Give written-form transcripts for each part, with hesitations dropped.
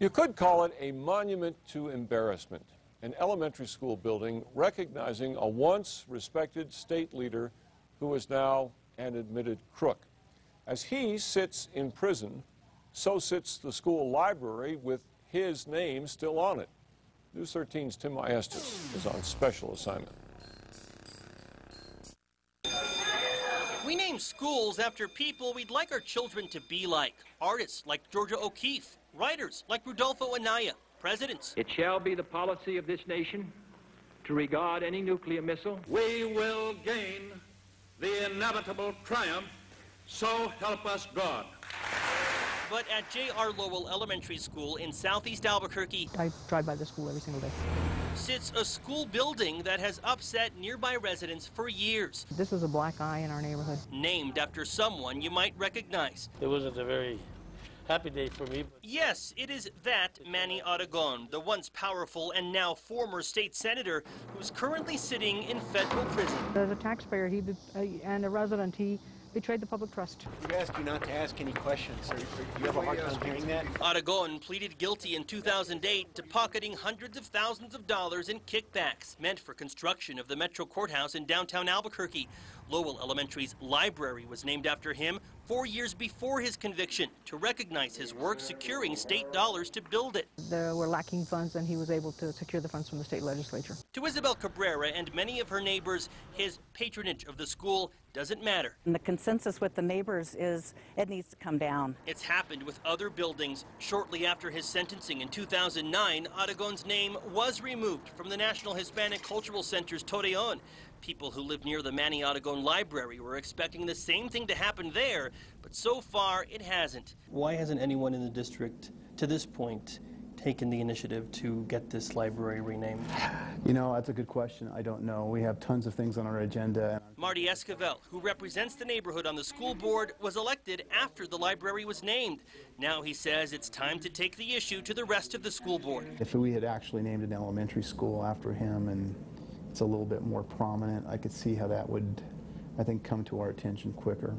You could call it a monument to embarrassment, an elementary school building recognizing a once respected state leader who is now an admitted crook. As he sits in prison, so sits the school library with his name still on it. News 13's Tim Maestas is on special assignment. We name schools after people we'd like our children to be like. Artists like Georgia O'Keeffe, writers like Rudolfo Anaya, presidents. It shall be the policy of this nation to regard any nuclear missile. We will gain the inevitable triumph, so help us God. But at J.R. Lowell Elementary School in southeast Albuquerque, I drive by the school every single day. Sits a school building that has upset nearby residents for years. This is a black eye in our neighborhood. Named after someone you might recognize. It wasn't a very happy day for me. Yes, it is that Manny Aragon, the once powerful and now former state senator who's currently sitting in federal prison. As a taxpayer and a resident, he betrayed the public trust. We ask you not to ask any questions. You have a hard time hearing that? Aragon pleaded guilty in 2008 to pocketing hundreds of thousands of dollars in kickbacks meant for construction of the Metro Courthouse in downtown Albuquerque. Lowell Elementary's library was named after him 4 years before his conviction to recognize his work securing state dollars to build it. There were lacking funds, and he was able to secure the funds from the state legislature. To Isabel Cabrera and many of her neighbors, his patronage of the school doesn't matter. And the consensus with the neighbors is it needs to come down. It's happened with other buildings. Shortly after his sentencing in 2009, Aragon's name was removed from the National Hispanic Cultural Center's Torreon. People who live near the Manny Aragon Library were expecting the same thing to happen there, but so far it hasn't. Why hasn't anyone in the district, to this point, taken the initiative to get this library renamed? You know, that's a good question. I don't know. We have tons of things on our agenda. Marty Esquivel, who represents the neighborhood on the school board, was elected after the library was named. Now he says it's time to take the issue to the rest of the school board. If we had actually named an elementary school after him and it's a little bit more prominent, I could see how that would, I think, come to our attention quicker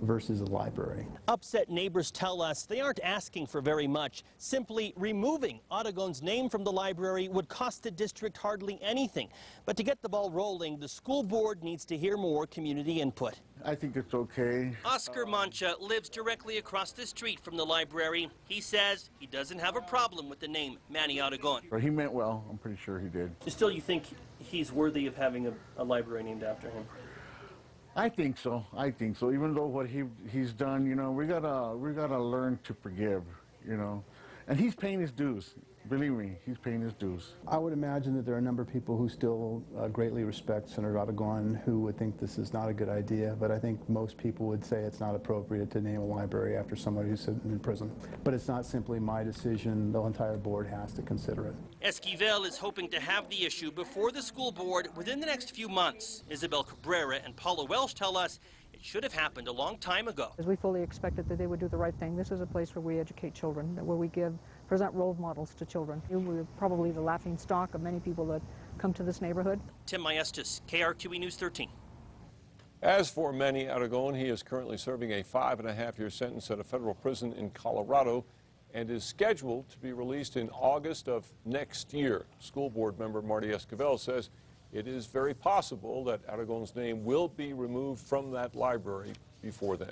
versus a library. Upset neighbors tell us they aren't asking for very much. Simply removing Aragon's name from the library would cost the district hardly anything. But to get the ball rolling, the school board needs to hear more community input. I think it's okay. Oscar Mancha lives directly across the street from the library. He says he doesn't have a problem with the name Manny Aragon. But he meant well. I'm pretty sure he did. Still, you think he's worthy of having a library named after him? I think so. I think so. Even though what he's done, you know, we gotta learn to forgive, you know, and he's paying his dues. Believe me, he's paying his dues. I would imagine that there are a number of people who still greatly respect Senator Aragon who would think this is not a good idea, but I think most people would say it's not appropriate to name a library after somebody who's sitting in prison. But it's not simply my decision. The entire board has to consider it. Esquivel is hoping to have the issue before the school board within the next few months. Isabel Cabrera and Paula Welsh tell us it should have happened a long time ago. As we fully expected that they would do the right thing. This is a place where we educate children, where we present role models to children. We're probably the laughing stock of many people that come to this neighborhood. Tim Maestas, KRQE News 13. As for Manny Aragon, he is currently serving a 5.5-year sentence at a federal prison in Colorado and is scheduled to be released in August of next year. School board member Marty Esquivel says it is very possible that Aragon's name will be removed from that library before then.